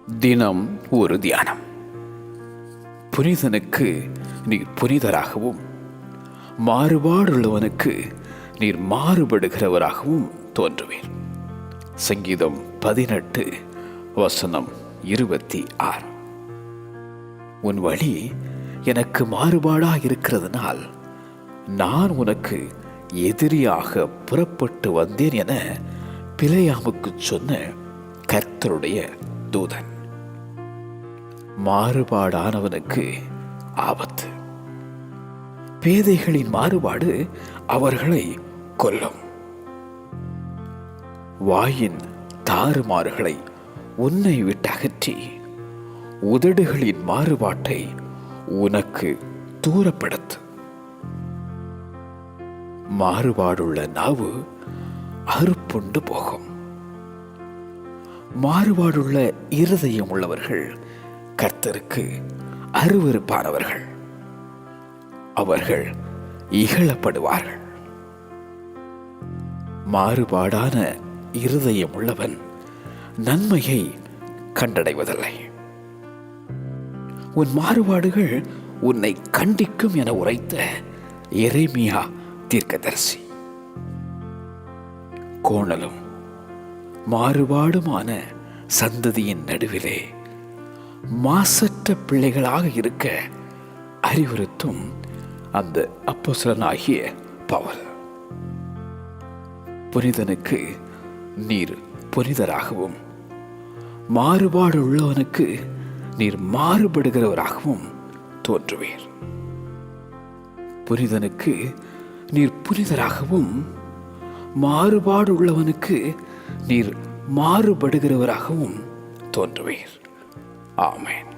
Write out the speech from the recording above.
தினம் ஒரு தியானம். புனிதனுக்கு நீர் புனிதராகவும் மாறுபாடுள்ளவனுக்கு நீர் மாறுபடுகிறவராகவும் தோன்றுவீர். சங்கீதம் 18:26. உன் வழி எனக்கு மாறுபாடாக இருக்கிறதுனால் நான் உனக்கு எதிரியாக புறப்பட்டு வந்தேன் என பிலேயாமுக்கு சொன்ன கர்த்தருடைய தூதன். மாறுபாடானவனுக்கு ஆபத்து. பேதைகளின் மாறுபாடு அவர்களை கொல்லும். வாயின் தாறுமாறுகளை உன்னை விட்டு அகற்றி உதடுகளின் மாறுபாட்டை உனக்கு தூரப்படுத்து. மாறுபாடுள்ள நாவு அறுப்புண்டு போகும். மாறுபாடுள்ள இருதயம் உள்ளவர்கள் கர்த்தருக்கு அருவருப்பானவர்கள். அவர்கள் இகழப்படுவார்கள். மாறுபாடான இருதயம் உள்ளவன் நன்மையை கண்டடைவதில்லை. உன் மாறுபாடுகள் உன்னை கண்டிக்கும் என உரைத்த எரேமியா தீர்க்கதரிசி. கோணலும் மாறுபாடுமான சந்ததியின் நடுவிலே மாசற்ற பிள்ளைகளாக இருக்க அறிவுறுத்தும் அந்த அப்போஸ்தலனாகிய பவுல். புனிதனுக்கு நீர் புனிதராகவும் மாறுபாடு உள்ளவனுக்கு நீர் மாறுபடுகிறவராகவும் தோன்றுவீர். புனிதனுக்கு நீர் புனிதராகவும் மாறுபாடு உள்ளவனுக்கு நீர் மாறுபடுகிறவராகவும் தோன்றுவீர். ஆமென்.